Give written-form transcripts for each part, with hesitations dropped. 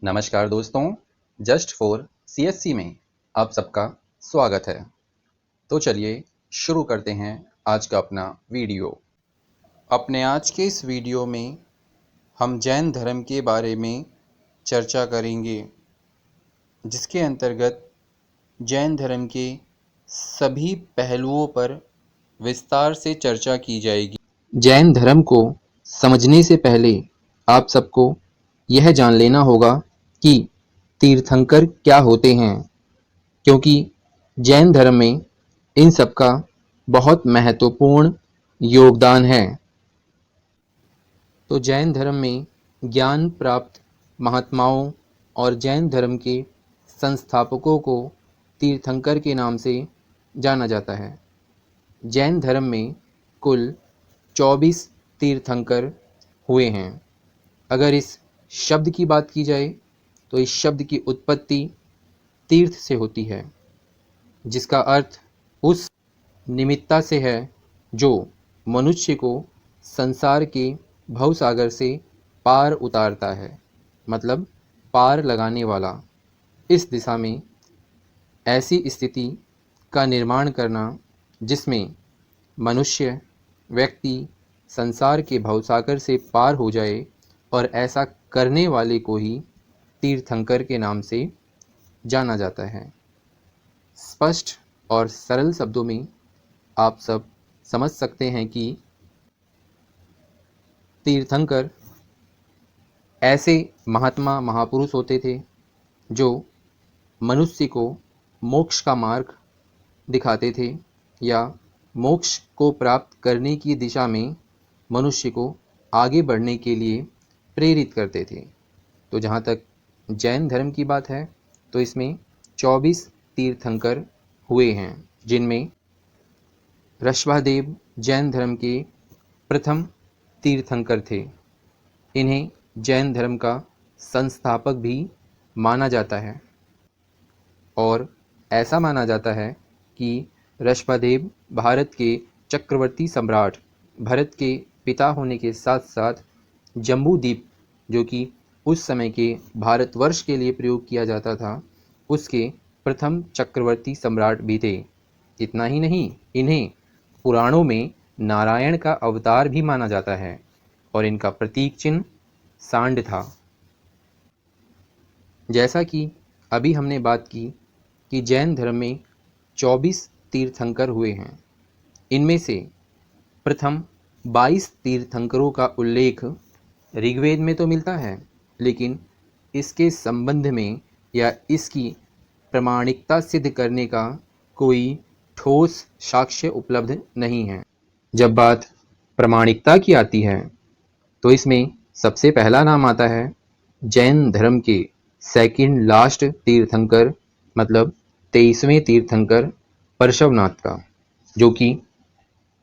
नमस्कार दोस्तों, just for CSC में आप सबका स्वागत है। तो चलिए शुरू करते हैं आज का अपना वीडियो। अपने आज के इस वीडियो में हम जैन धर्म के बारे में चर्चा करेंगे, जिसके अंतर्गत जैन धर्म के सभी पहलुओं पर विस्तार से चर्चा की जाएगी। जैन धर्म को समझने से पहले आप सबको यह जान लेना होगा कि तीर्थंकर क्या होते हैं, क्योंकि जैन धर्म में इन सब का बहुत महत्वपूर्ण योगदान है। तो जैन धर्म में ज्ञान प्राप्त महात्माओं और जैन धर्म के संस्थापकों को तीर्थंकर के नाम से जाना जाता है। जैन धर्म में कुल 24 तीर्थंकर हुए हैं। अगर इस शब्द की बात की जाए तो इस शब्द की उत्पत्ति तीर्थ से होती है, जिसका अर्थ उस निमित्ता से है जो मनुष्य को संसार के भवसागर से पार उतारता है, मतलब पार लगाने वाला। इस दिशा में ऐसी स्थिति का निर्माण करना जिसमें मनुष्य व्यक्ति संसार के भवसागर से पार हो जाए, और ऐसा करने वाले को ही तीर्थंकर के नाम से जाना जाता है। स्पष्ट और सरल शब्दों में आप सब समझ सकते हैं कि तीर्थंकर ऐसे महात्मा महापुरुष होते थे जो मनुष्य को मोक्ष का मार्ग दिखाते थे, या मोक्ष को प्राप्त करने की दिशा में मनुष्य को आगे बढ़ने के लिए प्रेरित करते थे। तो जहाँ तक जैन धर्म की बात है तो इसमें 24 तीर्थंकर हुए हैं, जिनमें ऋषभदेव जैन धर्म के प्रथम तीर्थंकर थे। इन्हें जैन धर्म का संस्थापक भी माना जाता है, और ऐसा माना जाता है कि ऋषभदेव भारत के चक्रवर्ती सम्राट भरत के पिता होने के साथ साथ जम्बूद्वीप, जो कि उस समय के भारतवर्ष के लिए प्रयोग किया जाता था, उसके प्रथम चक्रवर्ती सम्राट भी थे। इतना ही नहीं, इन्हें पुराणों में नारायण का अवतार भी माना जाता है, और इनका प्रतीक चिन्ह सांड था। जैसा कि अभी हमने बात की कि जैन धर्म में 24 तीर्थंकर हुए हैं। इनमें से प्रथम 22 तीर्थंकरों का उल्लेख ऋग्वेद में तो मिलता है, लेकिन इसके संबंध में या इसकी प्रामाणिकता सिद्ध करने का कोई ठोस साक्ष्य उपलब्ध नहीं है। जब बात प्रामाणिकता की आती है तो इसमें सबसे पहला नाम आता है जैन धर्म के सेकंड लास्ट तीर्थंकर, मतलब 23वें तीर्थंकर परशवनाथ का, जो कि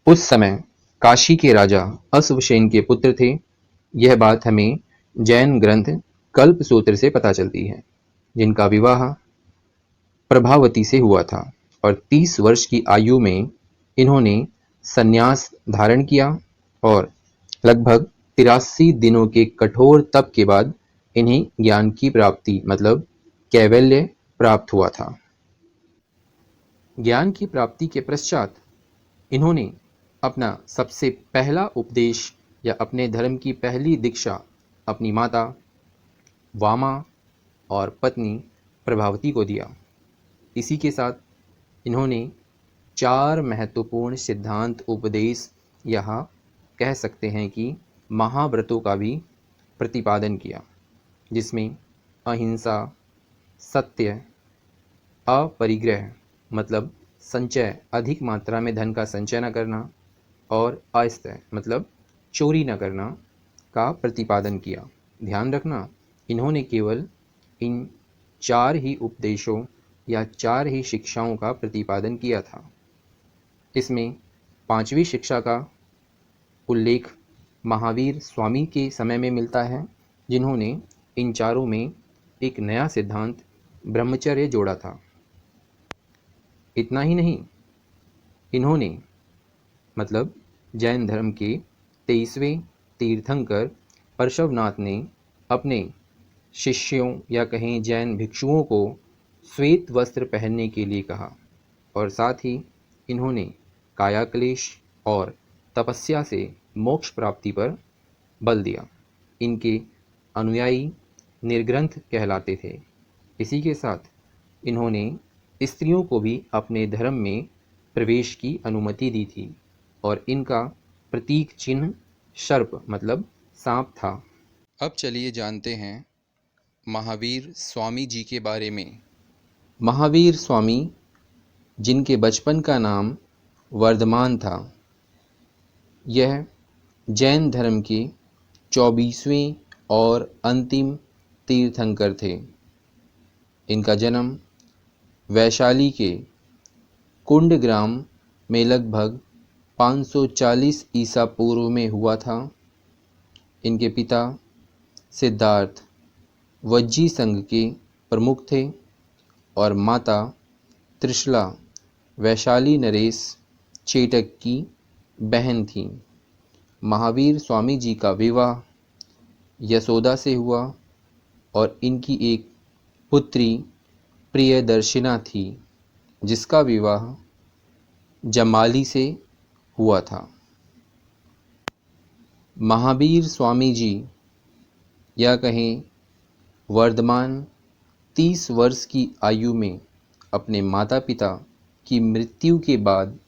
उस समय काशी के राजा अश्वसेन के पुत्र थे। यह बात हमें जैन ग्रंथ कल्पसूत्र से पता चलती है, जिनका विवाह प्रभावती से हुआ था, और 30 वर्ष की आयु में इन्होंने संन्यास धारण किया, और लगभग 83 दिनों के कठोर तप के बाद इन्हें ज्ञान की प्राप्ति, मतलब कैवल्य प्राप्त हुआ था। ज्ञान की प्राप्ति के पश्चात इन्होंने अपना सबसे पहला उपदेश या अपने धर्म की पहली दीक्षा अपनी माता वामा और पत्नी प्रभावती को दिया। इसी के साथ इन्होंने 4 महत्वपूर्ण सिद्धांत उपदेश, यहाँ कह सकते हैं कि महाव्रतों का भी प्रतिपादन किया, जिसमें अहिंसा, सत्य, अपरिग्रह मतलब संचय, अधिक मात्रा में धन का संचय न करना, और अस्थय मतलब चोरी न करना का प्रतिपादन किया। ध्यान रखना, इन्होंने केवल इन 4 ही उपदेशों या 4 ही शिक्षाओं का प्रतिपादन किया था। इसमें 5वीं शिक्षा का उल्लेख महावीर स्वामी के समय में मिलता है, जिन्होंने इन चारों में एक नया सिद्धांत ब्रह्मचर्य जोड़ा था। इतना ही नहीं, इन्होंने मतलब जैन धर्म के 23वें तीर्थंकर परशवनाथ ने अपने शिष्यों या कहें जैन भिक्षुओं को श्वेत वस्त्र पहनने के लिए कहा और साथ ही इन्होंने कायाक्लेश और तपस्या से मोक्ष प्राप्ति पर बल दिया। इनके अनुयायी निर्ग्रंथ कहलाते थे। इसी के साथ इन्होंने स्त्रियों को भी अपने धर्म में प्रवेश की अनुमति दी थी और इनका प्रतीक चिन्ह सर्प मतलब सांप था। अब चलिए जानते हैं महावीर स्वामी जी के बारे में। महावीर स्वामी, जिनके बचपन का नाम वर्धमान था, यह जैन धर्म के 24वें और अंतिम तीर्थंकर थे। इनका जन्म वैशाली के कुंडग्राम में लगभग 540 ईसा पूर्व में हुआ था। इनके पिता सिद्धार्थ वज्जी संघ के प्रमुख थे और माता त्रिशला वैशाली नरेश चेटक की बहन थीं। महावीर स्वामी जी का विवाह यशोदा से हुआ और इनकी एक पुत्री प्रियदर्शिना थी, जिसका विवाह जमाली से हुआ था। महावीर स्वामी जी या कहें वर्धमान 30 वर्ष की आयु में अपने माता पिता की मृत्यु के बाद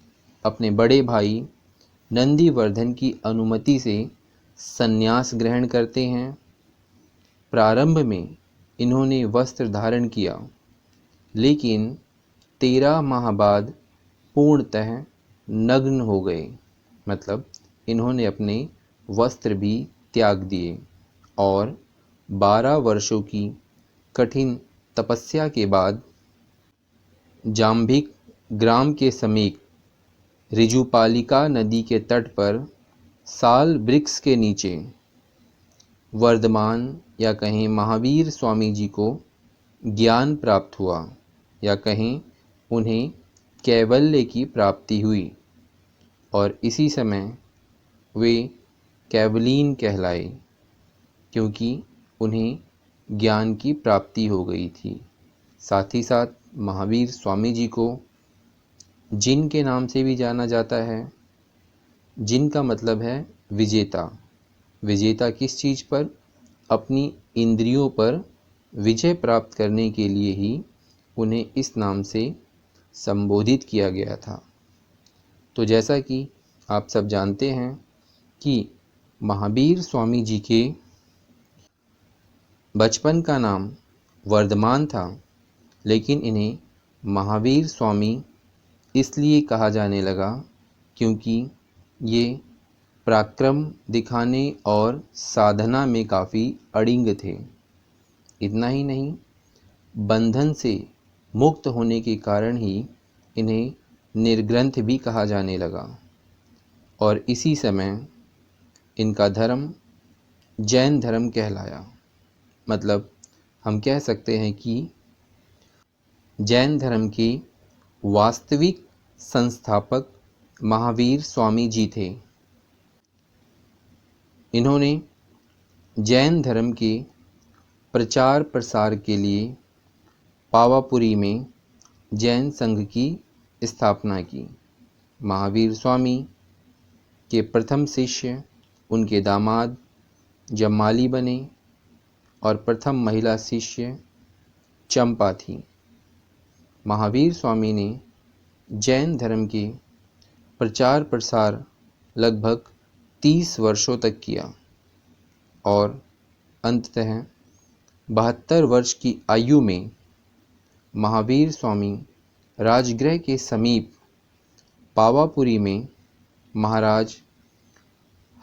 अपने बड़े भाई नंदीवर्धन की अनुमति से संन्यास ग्रहण करते हैं। प्रारंभ में इन्होंने वस्त्र धारण किया, लेकिन 13 माह बाद पूर्णतः नग्न हो गए, मतलब इन्होंने अपने वस्त्र भी त्याग दिए और 12 वर्षों की कठिन तपस्या के बाद जाम्भिक ग्राम के समीप ऋजुपालिका नदी के तट पर साल वृक्ष के नीचे वर्धमान या कहें महावीर स्वामी जी को ज्ञान प्राप्त हुआ या कहें उन्हें कैवल्य की प्राप्ति हुई और इसी समय वे कैवलीन कहलाए, क्योंकि उन्हें ज्ञान की प्राप्ति हो गई थी। साथ ही साथ महावीर स्वामी जी को जिन के नाम से भी जाना जाता है। जिन का मतलब है विजेता। विजेता किस चीज़ पर? अपनी इंद्रियों पर विजय प्राप्त करने के लिए ही उन्हें इस नाम से संबोधित किया गया था। तो जैसा कि आप सब जानते हैं कि महावीर स्वामी जी के बचपन का नाम वर्धमान था, लेकिन इन्हें महावीर स्वामी इसलिए कहा जाने लगा क्योंकि ये पराक्रम दिखाने और साधना में काफ़ी अड़िंग थे। इतना ही नहीं, बंधन से मुक्त होने के कारण ही इन्हें निर्ग्रंथ भी कहा जाने लगा और इसी समय इनका धर्म जैन धर्म कहलाया। मतलब हम कह सकते हैं कि जैन धर्म के वास्तविक संस्थापक महावीर स्वामी जी थे। इन्होंने जैन धर्म के प्रचार प्रसार के लिए पावापुरी में जैन संघ की स्थापना की। महावीर स्वामी के प्रथम शिष्य उनके दामाद जम्माली बने और प्रथम महिला शिष्य चंपा थी। महावीर स्वामी ने जैन धर्म के प्रचार प्रसार लगभग 30 वर्षों तक किया और अंततः 72 वर्ष की आयु में महावीर स्वामी राजगृह के समीप पावापुरी में महाराज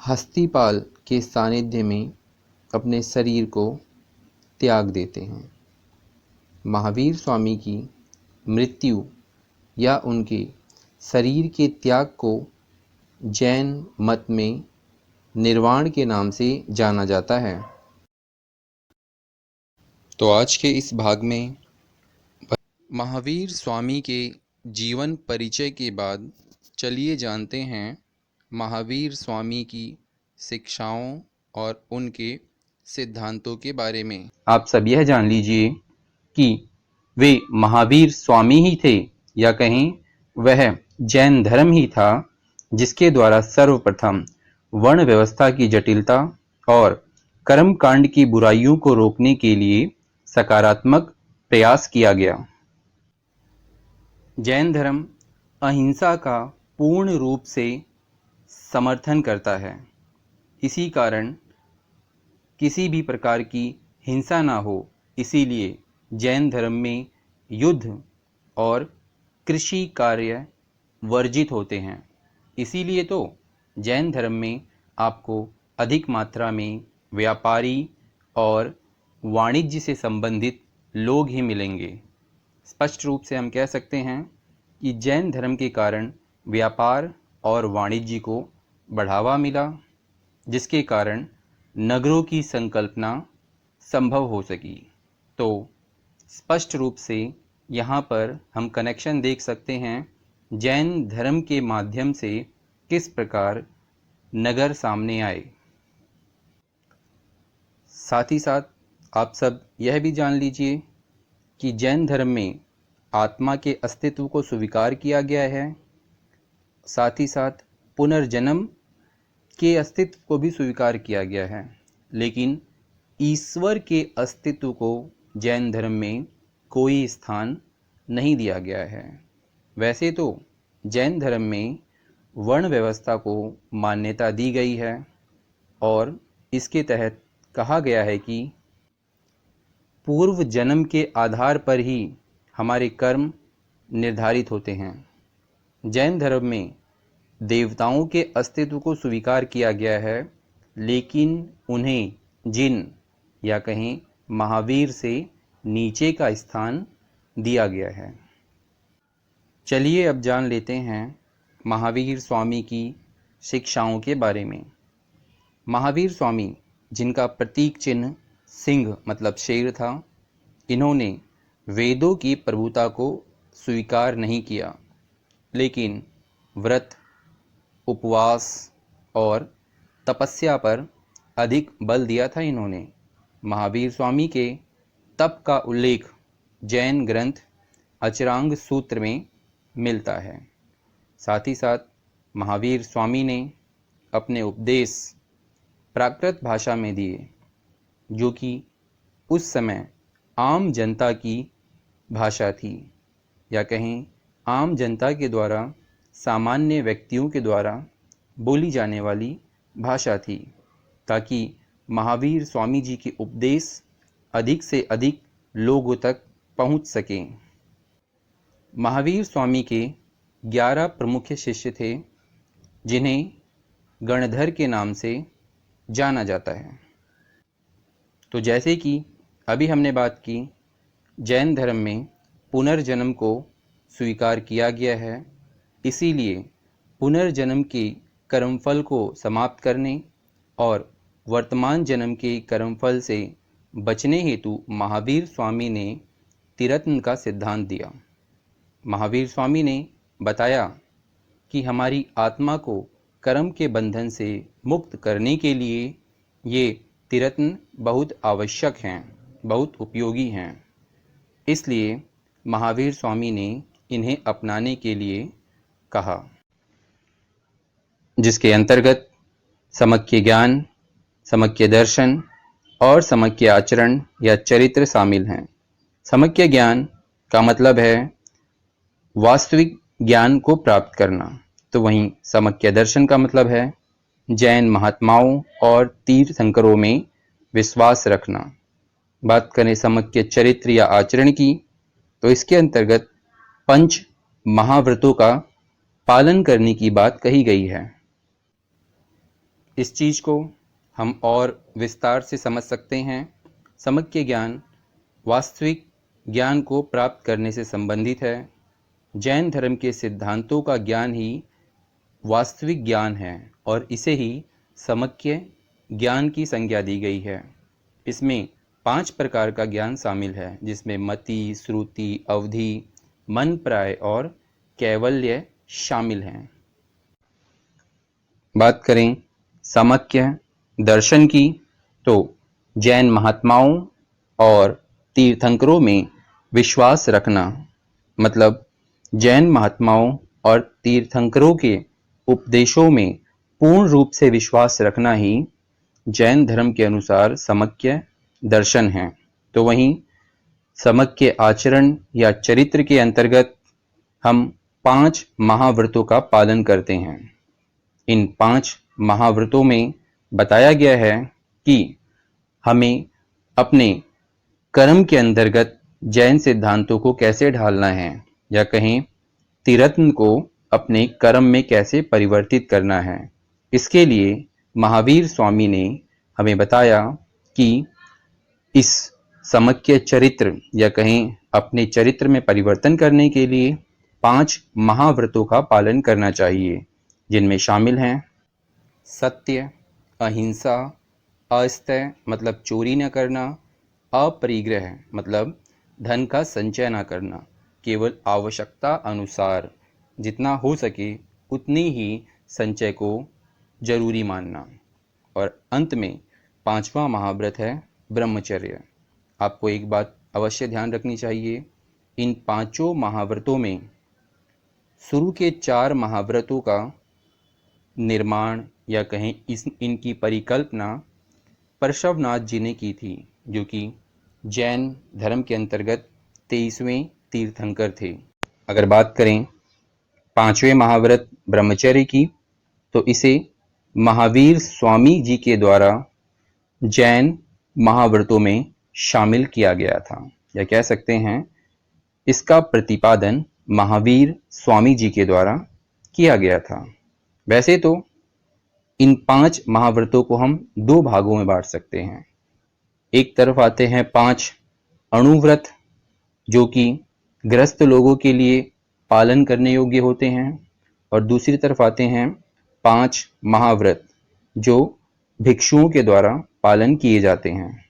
हस्तिपाल के सानिध्य में अपने शरीर को त्याग देते हैं। महावीर स्वामी की मृत्यु या उनके शरीर के त्याग को जैन मत में निर्वाण के नाम से जाना जाता है। तो आज के इस भाग में महावीर स्वामी के जीवन परिचय के बाद चलिए जानते हैं महावीर स्वामी की शिक्षाओं और उनके सिद्धांतों के बारे में आप सब यह जान लीजिए कि वे महावीर स्वामी ही थे, या कहें वह जैन धर्म ही था जिसके द्वारा सर्वप्रथम वर्ण व्यवस्था की जटिलता और कर्मकांड की बुराइयों को रोकने के लिए सकारात्मक प्रयास किया गया। जैन धर्म अहिंसा का पूर्ण रूप से समर्थन करता है। इसी कारण किसी भी प्रकार की हिंसा ना हो, इसीलिए जैन धर्म में युद्ध और कृषि कार्य वर्जित होते हैं। इसीलिए तो जैन धर्म में आपको अधिक मात्रा में व्यापारी और वाणिज्य से संबंधित लोग ही मिलेंगे। स्पष्ट रूप से हम कह सकते हैं कि जैन धर्म के कारण व्यापार और वाणिज्य को बढ़ावा मिला, जिसके कारण नगरों की संकल्पना संभव हो सकी। तो स्पष्ट रूप से यहाँ पर हम कनेक्शन देख सकते हैं जैन धर्म के माध्यम से किस प्रकार नगर सामने आए। साथ ही साथ आप सब यह भी जान लीजिए कि जैन धर्म में आत्मा के अस्तित्व को स्वीकार किया गया है, साथ ही साथ पुनर्जन्म के अस्तित्व को भी स्वीकार किया गया है, लेकिन ईश्वर के अस्तित्व को जैन धर्म में कोई स्थान नहीं दिया गया है। वैसे तो जैन धर्म में वर्ण व्यवस्था को मान्यता दी गई है और इसके तहत कहा गया है कि पूर्व जन्म के आधार पर ही हमारे कर्म निर्धारित होते हैं। जैन धर्म में देवताओं के अस्तित्व को स्वीकार किया गया है, लेकिन उन्हें जिन या कहें महावीर से नीचे का स्थान दिया गया है। चलिए अब जान लेते हैं महावीर स्वामी की शिक्षाओं के बारे में। महावीर स्वामी, जिनका प्रतीक चिन्ह सिंह मतलब शेर था, इन्होंने वेदों की प्रभुता को स्वीकार नहीं किया, लेकिन व्रत, उपवास और तपस्या पर अधिक बल दिया था इन्होंने। महावीर स्वामी के तप का उल्लेख जैन ग्रंथ अचरांग सूत्र में मिलता है। साथ ही साथ महावीर स्वामी ने अपने उपदेश प्राकृत भाषा में दिए, जो कि उस समय आम जनता की भाषा थी, या कहें आम जनता के द्वारा, सामान्य व्यक्तियों के द्वारा बोली जाने वाली भाषा थी, ताकि महावीर स्वामी जी के उपदेश अधिक से अधिक लोगों तक पहुंच सकें। महावीर स्वामी के 11 प्रमुख शिष्य थे, जिन्हें गणधर के नाम से जाना जाता है। तो जैसे कि अभी हमने बात की, जैन धर्म में पुनर्जन्म को स्वीकार किया गया है, इसीलिए पुनर्जन्म के कर्मफल को समाप्त करने और वर्तमान जन्म के कर्मफल से बचने हेतु महावीर स्वामी ने त्रिरत्न का सिद्धांत दिया। महावीर स्वामी ने बताया कि हमारी आत्मा को कर्म के बंधन से मुक्त करने के लिए ये त्रिरत्न बहुत आवश्यक हैं, बहुत उपयोगी हैं। इसलिए महावीर स्वामी ने इन्हें अपनाने के लिए कहा, जिसके अंतर्गत समक्य ज्ञान, समक्य दर्शन और समक्य आचरण या चरित्र शामिल हैं। समक्य ज्ञान का मतलब है वास्तविक ज्ञान को प्राप्त करना, तो वहीं समक्य दर्शन का मतलब है जैन महात्माओं और तीर्थंकरों में विश्वास रखना। बात करें समक्य चरित्र या आचरण की, तो इसके अंतर्गत 5 महाव्रतों का पालन करने की बात कही गई है। इस चीज को हम और विस्तार से समझ सकते हैं। समक्य ज्ञान वास्तविक ज्ञान को प्राप्त करने से संबंधित है। जैन धर्म के सिद्धांतों का ज्ञान ही वास्तविक ज्ञान है और इसे ही समक्य ज्ञान की संज्ञा दी गई है। इसमें 5 प्रकार का ज्ञान शामिल है, जिसमें मति, श्रुति, अवधि, मन प्राय और कैवल्य शामिल हैं। बात करें समक्य दर्शन की, तो जैन महात्माओं और तीर्थंकरों में विश्वास रखना, मतलब जैन महात्माओं और तीर्थंकरों के उपदेशों में पूर्ण रूप से विश्वास रखना ही जैन धर्म के अनुसार समक्य दर्शन है। तो वहीं समक्य आचरण या चरित्र के अंतर्गत हम 5 महाव्रतों का पालन करते हैं। इन 5 महाव्रतों में बताया गया है कि हमें अपने कर्म के अंतर्गत जैन सिद्धांतों को कैसे ढालना है, या कहें त्रिरत्न को अपने कर्म में कैसे परिवर्तित करना है। इसके लिए महावीर स्वामी ने हमें बताया कि इस समक्य चरित्र या कहें अपने चरित्र में परिवर्तन करने के लिए 5 महाव्रतों का पालन करना चाहिए, जिनमें शामिल हैं सत्य, अहिंसा, अस्तेय मतलब चोरी न करना, अपरिग्रह मतलब धन का संचय न करना, केवल आवश्यकता अनुसार जितना हो सके उतनी ही संचय को जरूरी मानना, और अंत में 5वां महाव्रत है ब्रह्मचर्य। आपको एक बात अवश्य ध्यान रखनी चाहिए, इन 5 महाव्रतों में शुरू के 4 महाव्रतों का निर्माण या कहें इनकी परिकल्पना पार्श्वनाथ जी ने की थी, जो कि जैन धर्म के अंतर्गत 23वें तीर्थंकर थे। अगर बात करें 5वें महाव्रत ब्रह्मचर्य की, तो इसे महावीर स्वामी जी के द्वारा जैन महाव्रतों में शामिल किया गया था, या कह सकते हैं इसका प्रतिपादन महावीर स्वामी जी के द्वारा किया गया था। वैसे तो इन 5 महाव्रतों को हम 2 भागों में बांट सकते हैं। एक तरफ आते हैं 5 अणुव्रत, जो कि गृहस्थ लोगों के लिए पालन करने योग्य होते हैं, और दूसरी तरफ आते हैं 5 महाव्रत, जो भिक्षुओं के द्वारा पालन किए जाते हैं।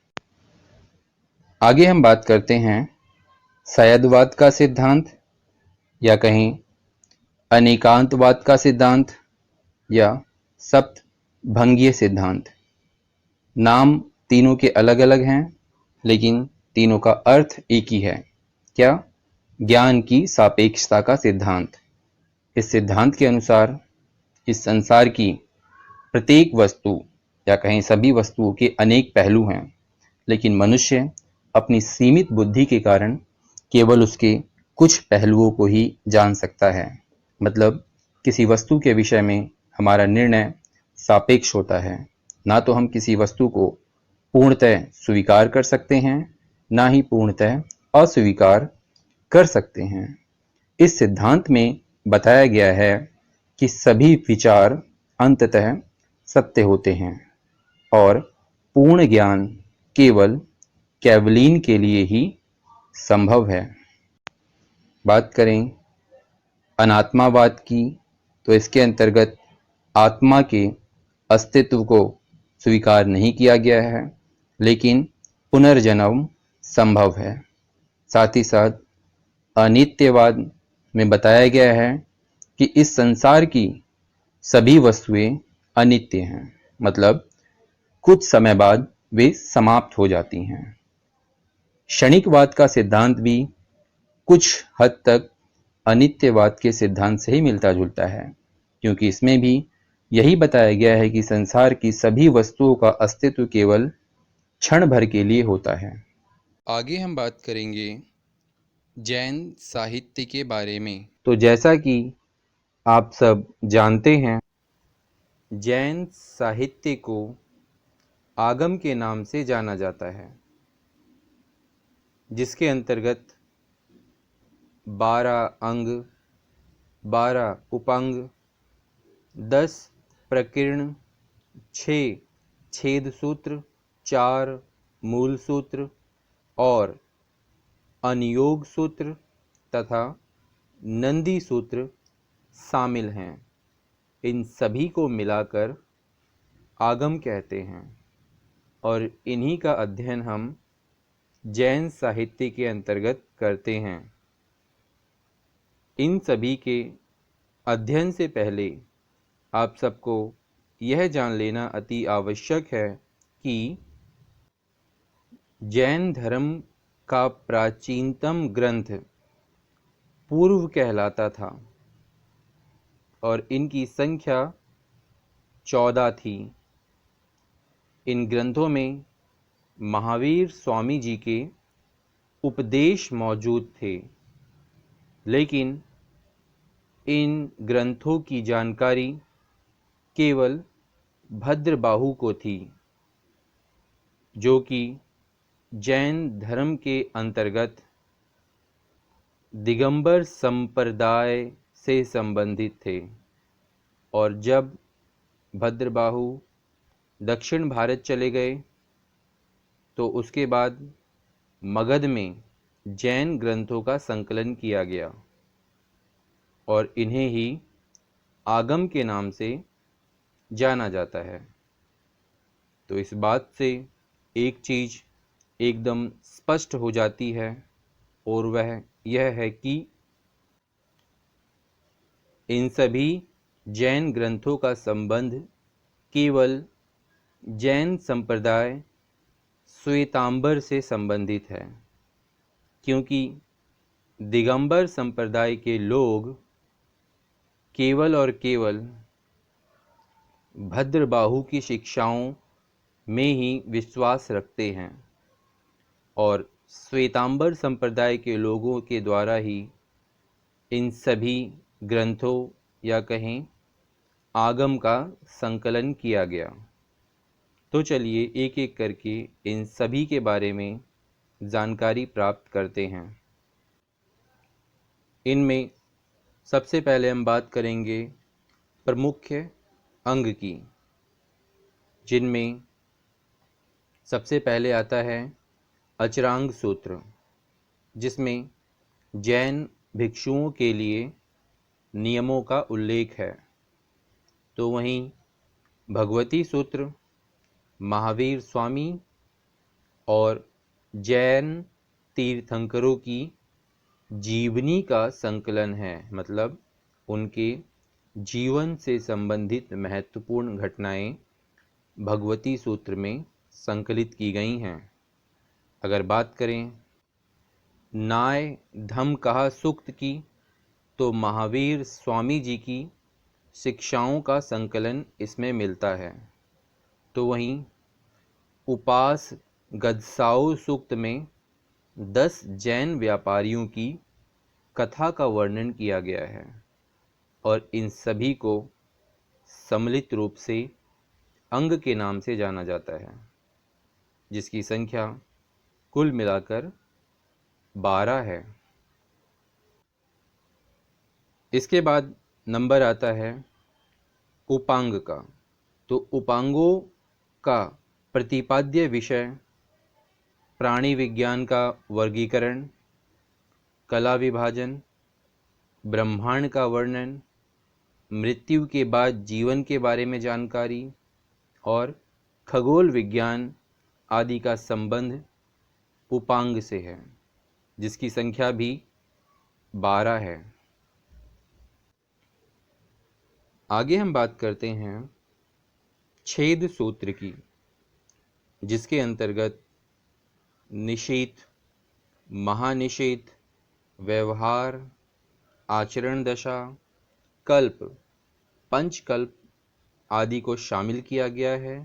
आगे हम बात करते हैं सयदवाद का सिद्धांत, या कहें अनेकांतवाद का सिद्धांत, या सप्तभंगीय सिद्धांत। नाम तीनों के अलग अलग हैं, लेकिन तीनों का अर्थ एक ही है। क्या? ज्ञान की सापेक्षता का सिद्धांत। इस सिद्धांत के अनुसार इस संसार की प्रत्येक वस्तु या कहें सभी वस्तुओं के अनेक पहलू हैं, लेकिन मनुष्य अपनी सीमित बुद्धि के कारण केवल उसके कुछ पहलुओं को ही जान सकता है। मतलब किसी वस्तु के विषय में हमारा निर्णय सापेक्ष होता है। ना तो हम किसी वस्तु को पूर्णतः स्वीकार कर सकते हैं, ना ही पूर्णतः अस्वीकार कर सकते हैं। इस सिद्धांत में बताया गया है कि सभी विचार अंततः सत्य होते हैं, और पूर्ण ज्ञान केवल केवलीन के लिए ही संभव है। बात करें अनात्मावाद की, तो इसके अंतर्गत आत्मा के अस्तित्व को स्वीकार नहीं किया गया है, लेकिन पुनर्जन्म संभव है। साथ ही साथ अनित्यवाद में बताया गया है कि इस संसार की सभी वस्तुएं अनित्य हैं, मतलब कुछ समय बाद वे समाप्त हो जाती हैं। क्षणिकवाद का सिद्धांत भी कुछ हद तक अनित्यवाद के सिद्धांत से ही मिलता जुलता है, क्योंकि इसमें भी यही बताया गया है कि संसार की सभी वस्तुओं का अस्तित्व केवल क्षण भर के लिए होता है। आगे हम बात करेंगे जैन साहित्य के बारे में। तो जैसा कि आप सब जानते हैं, जैन साहित्य को आगम के नाम से जाना जाता है, जिसके अंतर्गत 12 अंग, 12 उपांग, 10 प्रकीर्ण, 6 छेद सूत्र, 4 मूल सूत्र और अनियोग सूत्र तथा नंदी सूत्र शामिल हैं। इन सभी को मिलाकर आगम कहते हैं, और इन्हीं का अध्ययन हम जैन साहित्य के अंतर्गत करते हैं। इन सभी के अध्ययन से पहले आप सबको यह जान लेना अति आवश्यक है कि जैन धर्म का प्राचीनतम ग्रंथ पूर्व कहलाता था और इनकी संख्या 14 थी। इन ग्रंथों में महावीर स्वामी जी के उपदेश मौजूद थे, लेकिन इन ग्रंथों की जानकारी केवल भद्रबाहु को थी, जो कि जैन धर्म के अंतर्गत दिगंबर संप्रदाय से संबंधित थे। और जब भद्रबाहु दक्षिण भारत चले गए तो उसके बाद मगध में जैन ग्रंथों का संकलन किया गया और इन्हें ही आगम के नाम से जाना जाता है। तो इस बात से एक चीज़ एकदम स्पष्ट हो जाती है और वह यह है कि इन सभी जैन ग्रंथों का संबंध केवल जैन संप्रदाय श्वेतांबर से संबंधित है, क्योंकि दिगंबर संप्रदाय के लोग केवल और केवल भद्रबाहु की शिक्षाओं में ही विश्वास रखते हैं और श्वेतांबर संप्रदाय के लोगों के द्वारा ही इन सभी ग्रंथों या कहें आगम का संकलन किया गया। तो चलिए एक एक करके इन सभी के बारे में जानकारी प्राप्त करते हैं। इनमें सबसे पहले हम बात करेंगे प्रमुख अंग की, जिनमें सबसे पहले आता है अचरांग सूत्र, जिसमें जैन भिक्षुओं के लिए नियमों का उल्लेख है। तो वहीं भगवती सूत्र महावीर स्वामी और जैन तीर्थंकरों की जीवनी का संकलन है, मतलब उनके जीवन से संबंधित महत्वपूर्ण घटनाएं भगवती सूत्र में संकलित की गई हैं। अगर बात करें नाय धम कहा सूक्त की, तो महावीर स्वामी जी की शिक्षाओं का संकलन इसमें मिलता है। तो वहीं उपास गदसाओ सूक्त में 10 जैन व्यापारियों की कथा का वर्णन किया गया है और इन सभी को सम्मिलित रूप से अंग के नाम से जाना जाता है, जिसकी संख्या कुल मिलाकर 12 है। इसके बाद नंबर आता है उपांग का। तो उपांगों का प्रतिपाद्य विषय प्राणी विज्ञान का वर्गीकरण, कला विभाजन, ब्रह्मांड का वर्णन, मृत्यु के बाद जीवन के बारे में जानकारी और खगोल विज्ञान आदि का संबंध उपांग से है, जिसकी संख्या भी 12 है। आगे हम बात करते हैं छेद सूत्र की, जिसके अंतर्गत निषेध, महानिषेध, व्यवहार, आचरण दशा, कल्प, पंचकल्प आदि को शामिल किया गया है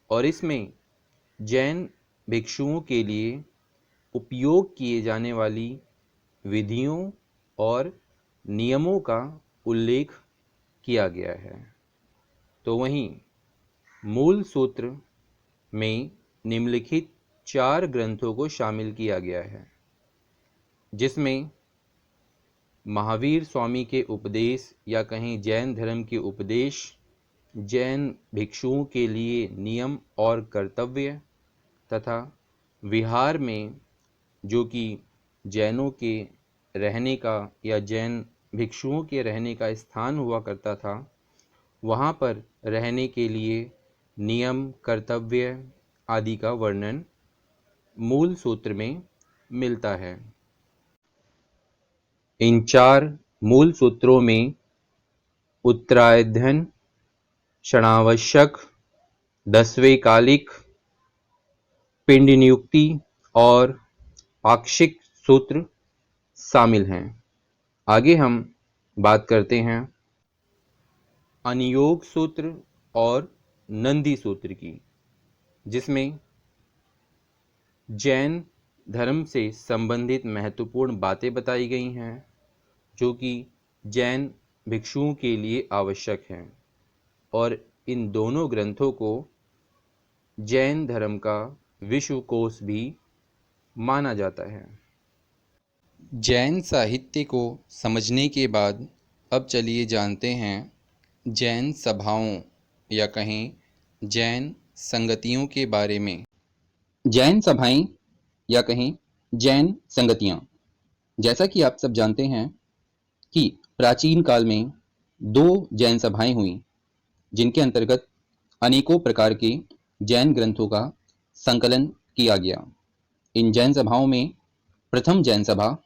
और इसमें जैन भिक्षुओं के लिए उपयोग किए जाने वाली विधियों और नियमों का उल्लेख किया गया है। तो वहीं मूल सूत्र में निम्नलिखित 4 ग्रंथों को शामिल किया गया है, जिसमें महावीर स्वामी के उपदेश या कहीं जैन धर्म के उपदेश, जैन भिक्षुओं के लिए नियम और कर्तव्य तथा विहार में जो कि जैनों के रहने का या जैन भिक्षुओं के रहने का स्थान हुआ करता था, वहाँ पर रहने के लिए नियम, कर्तव्य आदि का वर्णन मूल सूत्र में मिलता है। इन 4 मूल सूत्रों में उत्तरायध्यन, क्षणावश्यक, 10वें कालिक, पिंड नियुक्ति और पाक्षिक सूत्र शामिल हैं। आगे हम बात करते हैं अनियोग सूत्र और नंदी सूत्र की, जिसमें जैन धर्म से संबंधित महत्वपूर्ण बातें बताई गई हैं जो कि जैन भिक्षुओं के लिए आवश्यक हैं, और इन दोनों ग्रंथों को जैन धर्म का विश्वकोश भी माना जाता है। जैन साहित्य को समझने के बाद अब चलिए जानते हैं जैन सभाओं या कहें जैन संगतियों के बारे में। जैन सभाएं या कहें जैन संगतियां, जैसा कि आप सब जानते हैं कि प्राचीन काल में दो जैन सभाएं हुई, जिनके अंतर्गत अनेकों प्रकार के जैन ग्रंथों का संकलन किया गया। इन जैन सभाओं में प्रथम जैन सभा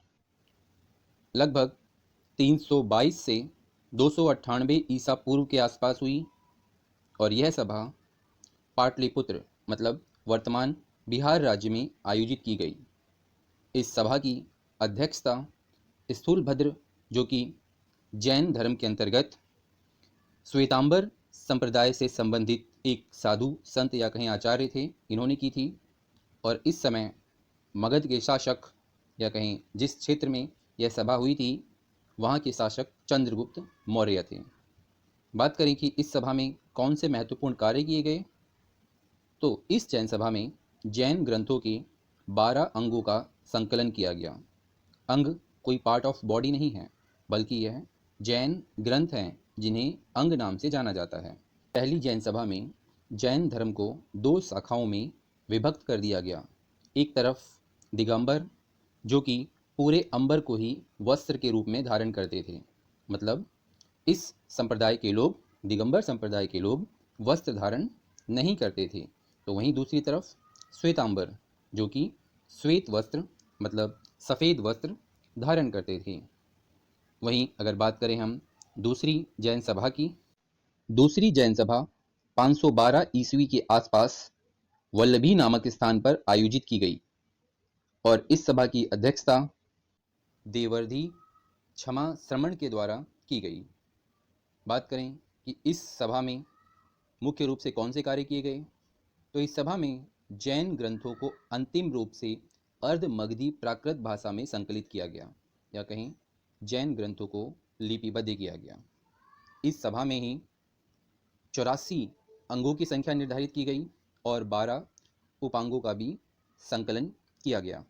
लगभग 322 से 298 ईसा पूर्व के आसपास हुई, और यह सभा पाटलिपुत्र मतलब वर्तमान बिहार राज्य में आयोजित की गई। इस सभा की अध्यक्षता स्थूलभद्र, जो कि जैन धर्म के अंतर्गत श्वेतांबर संप्रदाय से संबंधित एक साधु संत या कहीं आचार्य थे, इन्होंने की थी। और इस समय मगध के शासक या कहीं जिस क्षेत्र में यह सभा हुई थी, वहाँ के शासक चंद्रगुप्त मौर्य थे। बात करें कि इस सभा में कौन से महत्वपूर्ण कार्य किए गए, तो इस जैन सभा में जैन ग्रंथों के 12 अंगों का संकलन किया गया। अंग कोई पार्ट ऑफ बॉडी नहीं है, बल्कि यह जैन ग्रंथ हैं जिन्हें अंग नाम से जाना जाता है। पहली जैन सभा में जैन धर्म को दो शाखाओं में विभक्त कर दिया गया। एक तरफ दिगंबर, जो कि पूरे अंबर को ही वस्त्र के रूप में धारण करते थे, मतलब इस संप्रदाय के लोग, दिगंबर संप्रदाय के लोग वस्त्र धारण नहीं करते थे। तो वहीं दूसरी तरफ श्वेतांबर, जो कि श्वेत वस्त्र मतलब सफ़ेद वस्त्र धारण करते थे। वहीं अगर बात करें हम दूसरी जैन सभा की, दूसरी जैन सभा 512 ईस्वी के आसपास वल्लभी नामक स्थान पर आयोजित की गई, और इस सभा की अध्यक्षता देवर्धि क्षमा श्रमण के द्वारा की गई। बात करें कि इस सभा में मुख्य रूप से कौन से कार्य किए गए, तो इस सभा में जैन ग्रंथों को अंतिम रूप से अर्ध मगधी प्राकृत भाषा में संकलित किया गया, या कहीं जैन ग्रंथों को लिपिबद्ध किया गया। इस सभा में ही 84 अंगों की संख्या निर्धारित की गई और 12 उपांगों का भी संकलन किया गया।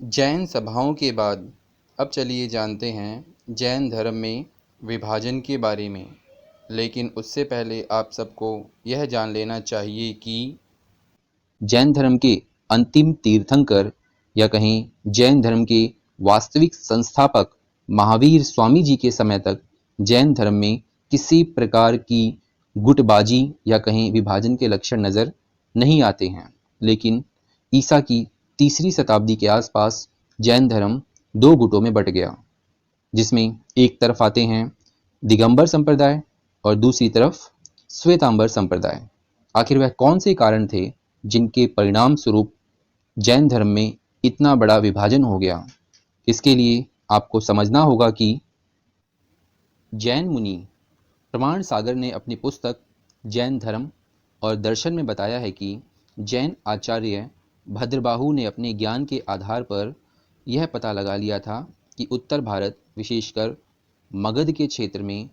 जैन सभाओं के बाद अब चलिए जानते हैं जैन धर्म में विभाजन के बारे में, लेकिन उससे पहले आप सबको यह जान लेना चाहिए कि जैन धर्म के अंतिम तीर्थंकर या कहीं जैन धर्म के वास्तविक संस्थापक महावीर स्वामी जी के समय तक जैन धर्म में किसी प्रकार की गुटबाजी या कहीं विभाजन के लक्षण नज़र नहीं आते हैं। लेकिन ईसा की तीसरी शताब्दी के आसपास जैन धर्म दो गुटों में बट गया, जिसमें एक तरफ आते हैं दिगंबर संप्रदाय और दूसरी तरफ श्वेतांबर संप्रदाय। आखिर वह कौन से कारण थे जिनके परिणाम स्वरूप जैन धर्म में इतना बड़ा विभाजन हो गया? इसके लिए आपको समझना होगा कि जैन मुनि प्रमाण सागर ने अपनी पुस्तक जैन धर्म और दर्शन में बताया है कि जैन आचार्य भद्रबाहु ने अपने ज्ञान के आधार पर यह पता लगा लिया था कि उत्तर भारत, विशेषकर मगध के क्षेत्र में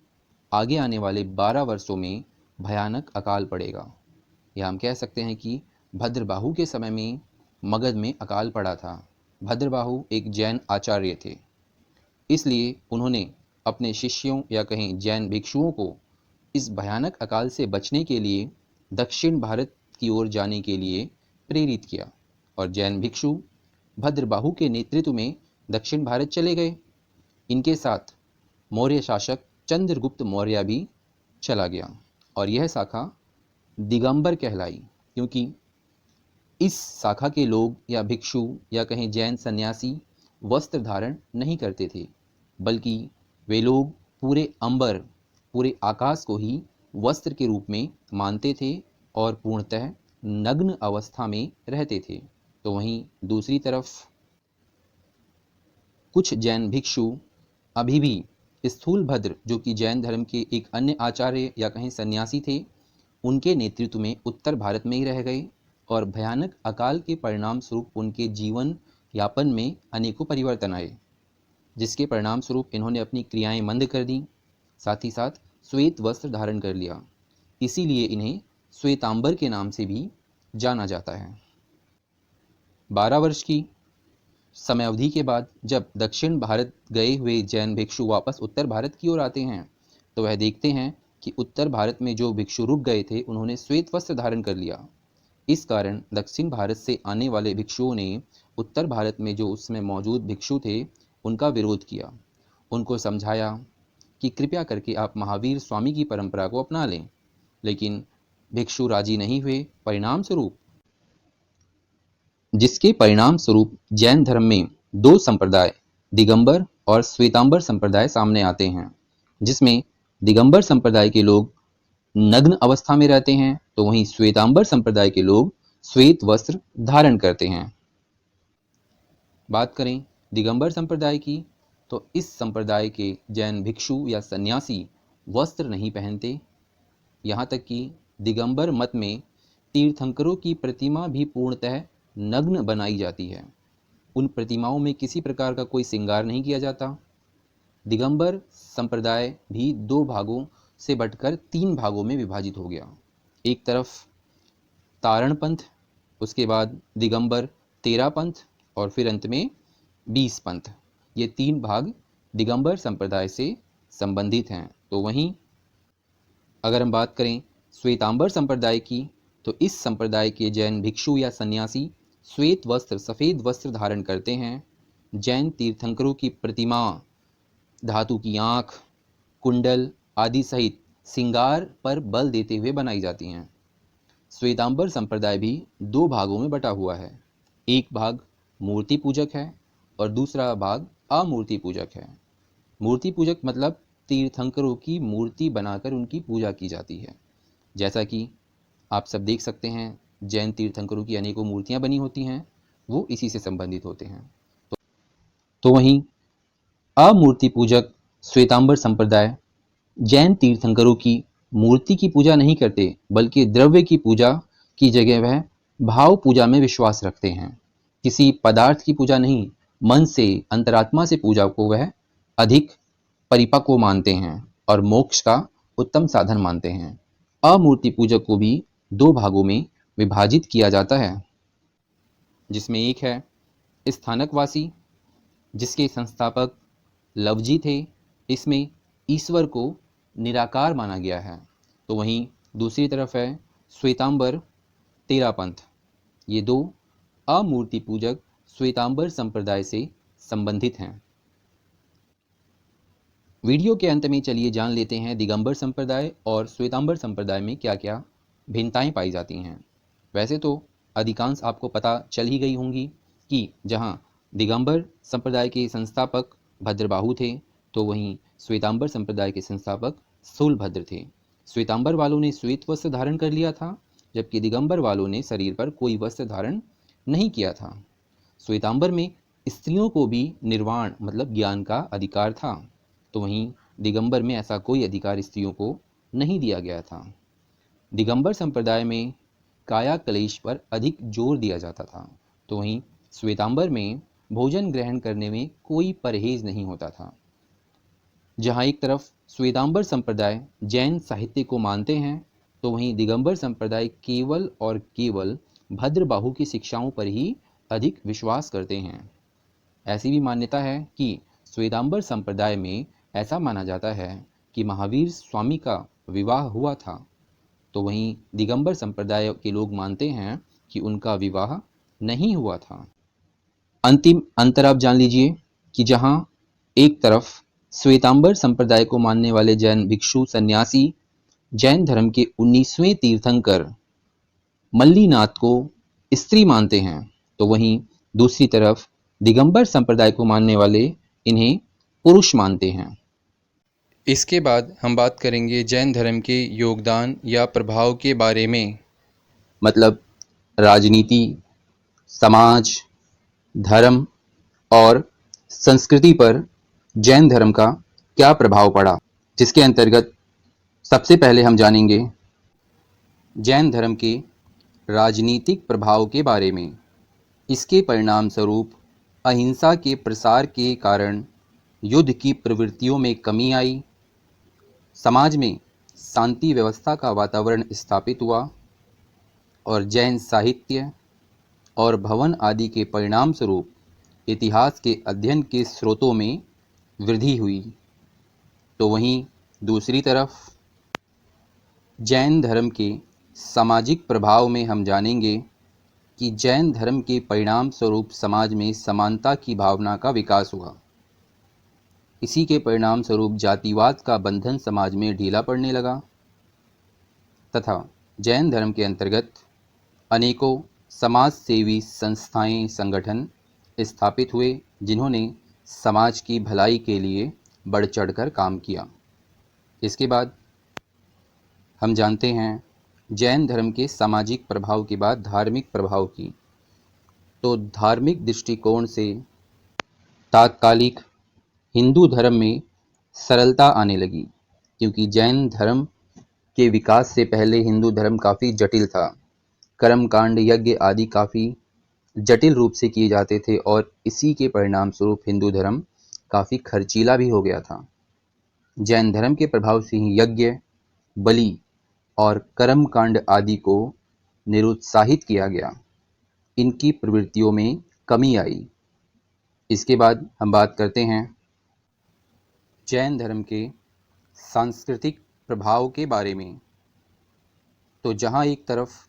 आगे आने वाले 12 वर्षों में भयानक अकाल पड़ेगा। या हम कह सकते हैं कि भद्रबाहु के समय में मगध में अकाल पड़ा था। भद्रबाहु एक जैन आचार्य थे, इसलिए उन्होंने अपने शिष्यों या कहीं जैन भिक्षुओं को इस भयानक अकाल से बचने के लिए दक्षिण भारत की ओर जाने के लिए प्रेरित किया, और जैन भिक्षु भद्रबाहु के नेतृत्व में दक्षिण भारत चले गए। इनके साथ मौर्य शासक चंद्रगुप्त मौर्य भी चला गया, और यह शाखा दिगंबर कहलाई, क्योंकि इस शाखा के लोग या भिक्षु या कहीं जैन सन्यासी वस्त्र धारण नहीं करते थे, बल्कि वे लोग पूरे अंबर, पूरे आकाश को ही वस्त्र के रूप में मानते थे और पूर्णतः नग्न अवस्था में रहते थे। तो वहीं दूसरी तरफ कुछ जैन भिक्षु अभी भी स्थूलभद्र, जो कि जैन धर्म के एक अन्य आचार्य या कहें सन्यासी थे, उनके नेतृत्व में उत्तर भारत में ही रह गए और भयानक अकाल के परिणाम स्वरूप उनके जीवन यापन में अनेकों परिवर्तन आए, जिसके परिणाम स्वरूप इन्होंने अपनी क्रियाएं मंद कर दी, साथ ही साथ श्वेत वस्त्र धारण कर लिया। इसीलिए इन्हें श्वेतांबर के नाम से भी जाना जाता है। 12 वर्ष की समय अवधि के बाद जब दक्षिण भारत गए हुए जैन भिक्षु वापस उत्तर भारत की ओर आते हैं, तो वह देखते हैं कि उत्तर भारत में जो भिक्षु रुक गए थे उन्होंने श्वेत वस्त्र धारण कर लिया। इस कारण दक्षिण भारत से आने वाले भिक्षुओं ने उत्तर भारत में जो उसमें मौजूद भिक्षु थे उनका विरोध किया। उनको समझाया कि कृपया करके आप महावीर स्वामी की परंपरा को अपना लें, लेकिन भिक्षु राजी नहीं हुए, जिसके परिणाम स्वरूप जैन धर्म में दो संप्रदाय, दिगंबर और श्वेतांबर संप्रदाय सामने आते हैं, जिसमें दिगंबर संप्रदाय के लोग नग्न अवस्था में रहते हैं, तो वहीं श्वेतांबर संप्रदाय के लोग श्वेत वस्त्र धारण करते हैं। बात करें दिगंबर संप्रदाय की, तो इस संप्रदाय के जैन भिक्षु या सन्यासी वस्त्र नहीं पहनते। यहाँ तक कि दिगंबर मत में तीर्थंकरों की प्रतिमा भी पूर्णतः नग्न बनाई जाती है। उन प्रतिमाओं में किसी प्रकार का कोई श्रृंगार नहीं किया जाता। दिगंबर संप्रदाय भी दो भागों से बटकर 3 भागों में विभाजित हो गया। एक तरफ तारण पंथ, उसके बाद दिगंबर 13 पंथ और फिर अंत में 20 पंथ। ये 3 भाग दिगंबर संप्रदाय से संबंधित हैं। तो वहीं अगर हम बात करें श्वेतांबर संप्रदाय की, तो इस संप्रदाय के जैन भिक्षु या सन्यासी श्वेत वस्त्र, सफ़ेद वस्त्र धारण करते हैं। जैन तीर्थंकरों की प्रतिमा, धातु की आँख, कुंडल आदि सहित श्रृंगार पर बल देते हुए बनाई जाती हैं। श्वेतांबर संप्रदाय भी 2 भागों में बटा हुआ है। एक भाग मूर्ति पूजक है और दूसरा भाग अमूर्ति पूजक है। मूर्ति पूजक मतलब तीर्थंकरों की मूर्ति बनाकर उनकी पूजा की जाती है। जैसा कि आप सब देख सकते हैं, जैन तीर्थंकरों की अनेकों मूर्तियां बनी होती हैं, वो इसी से संबंधित होते हैं। तो वहीं अमूर्ति पूजक श्वेतांबर संप्रदाय जैन तीर्थंकरों की मूर्ति की पूजा नहीं करते, बल्कि द्रव्य की पूजा की जगह वह भाव पूजा में विश्वास रखते हैं। किसी पदार्थ की पूजा नहीं, मन से, अंतरात्मा से पूजा को वह अधिक परिपक्व मानते हैं और मोक्ष का उत्तम साधन मानते हैं। अमूर्ति पूजक को भी 2 भागों में विभाजित किया जाता है, जिसमें एक है स्थानकवासी, जिसके संस्थापक लवजी थे। इसमें ईश्वर को निराकार माना गया है। तो वहीं दूसरी तरफ है श्वेतांबर 13 पंथ। ये 2 अमूर्ति पूजक श्वेतांबर संप्रदाय से संबंधित हैं। वीडियो के अंत में चलिए जान लेते हैं दिगंबर संप्रदाय और श्वेतांबर संप्रदाय में क्या क्या भिन्नताएं पाई जाती हैं। वैसे तो अधिकांश आपको पता चल ही गई होंगी कि जहां दिगंबर संप्रदाय के संस्थापक भद्रबाहु थे, तो वहीं श्वेतांबर संप्रदाय के संस्थापक स्थूलभद्र थे। श्वेतांबर वालों ने श्वेत वस्त्र धारण कर लिया था, जबकि दिगंबर वालों ने शरीर पर कोई वस्त्र धारण नहीं किया था। श्वेतांबर में स्त्रियों को भी निर्वाण मतलब ज्ञान का अधिकार था, तो वहीं दिगंबर में ऐसा कोई अधिकार स्त्रियों को नहीं दिया गया था। दिगंबर संप्रदाय में काया क्लेश पर अधिक जोर दिया जाता था, तो वहीं श्वेतांबर में भोजन ग्रहण करने में कोई परहेज नहीं होता था। जहां एक तरफ श्वेतांबर संप्रदाय जैन साहित्य को मानते हैं, तो वहीं दिगंबर संप्रदाय केवल और केवल भद्रबाहु की शिक्षाओं पर ही अधिक विश्वास करते हैं। ऐसी भी मान्यता है कि श्वेतांबर संप्रदाय में ऐसा माना जाता है कि महावीर स्वामी का विवाह हुआ था, तो वहीं दिगंबर संप्रदाय के लोग मानते हैं कि उनका विवाह नहीं हुआ था। अंतिम अंतर आप जान लीजिए कि जहां एक तरफ श्वेतांबर संप्रदाय को मानने वाले जैन भिक्षु सन्यासी जैन धर्म के 19वें तीर्थंकर मल्लीनाथ को स्त्री मानते हैं, तो वहीं दूसरी तरफ दिगंबर संप्रदाय को मानने वाले इन्हें पुरुष मानते हैं। इसके बाद हम बात करेंगे जैन धर्म के योगदान या प्रभाव के बारे में, मतलब राजनीति, समाज, धर्म और संस्कृति पर जैन धर्म का क्या प्रभाव पड़ा, जिसके अंतर्गत सबसे पहले हम जानेंगे जैन धर्म के राजनीतिक प्रभाव के बारे में। इसके परिणाम स्वरूप अहिंसा के प्रसार के कारण युद्ध की प्रवृत्तियों में कमी आई, समाज में शांति व्यवस्था का वातावरण स्थापित हुआ और जैन साहित्य और भवन आदि के परिणाम स्वरूप इतिहास के अध्ययन के स्रोतों में वृद्धि हुई। तो वहीं दूसरी तरफ जैन धर्म के सामाजिक प्रभाव में हम जानेंगे कि जैन धर्म के परिणाम स्वरूप समाज में समानता की भावना का विकास हुआ। इसी के परिणाम स्वरूप जातिवाद का बंधन समाज में ढीला पड़ने लगा तथा जैन धर्म के अंतर्गत अनेकों समाज सेवी संस्थाएं, संगठन स्थापित हुए, जिन्होंने समाज की भलाई के लिए बढ़ चढ़कर काम किया। इसके बाद हम जानते हैं जैन धर्म के सामाजिक प्रभाव के बाद धार्मिक प्रभाव की। तो धार्मिक दृष्टिकोण से तात्कालिक हिंदू धर्म में सरलता आने लगी, क्योंकि जैन धर्म के विकास से पहले हिंदू धर्म काफ़ी जटिल था। कर्मकांड, यज्ञ आदि काफ़ी जटिल रूप से किए जाते थे और इसी के परिणाम स्वरूप हिंदू धर्म काफ़ी खर्चीला भी हो गया था। जैन धर्म के प्रभाव से ही यज्ञ, बलि और कर्मकांड आदि को निरुत्साहित किया गया, इनकी प्रवृत्तियों में कमी आई। इसके बाद हम बात करते हैं जैन धर्म के सांस्कृतिक प्रभाव के बारे में। तो जहाँ एक तरफ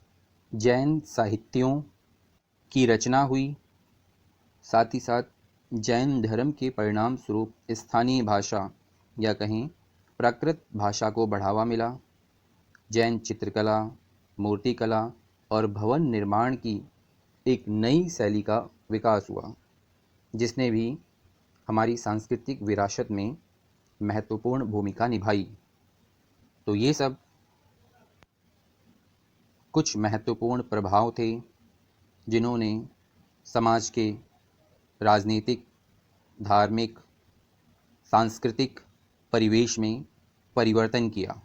जैन साहित्यों की रचना हुई, साथ ही साथ जैन धर्म के परिणाम स्वरूप स्थानीय भाषा या कहें प्राकृत भाषा को बढ़ावा मिला। जैन चित्रकला, मूर्तिकला और भवन निर्माण की एक नई शैली का विकास हुआ, जिसने भी हमारी सांस्कृतिक विरासत में महत्वपूर्ण भूमिका निभाई। तो ये सब कुछ महत्वपूर्ण प्रभाव थे जिन्होंने समाज के राजनीतिक, धार्मिक, सांस्कृतिक परिवेश में परिवर्तन किया।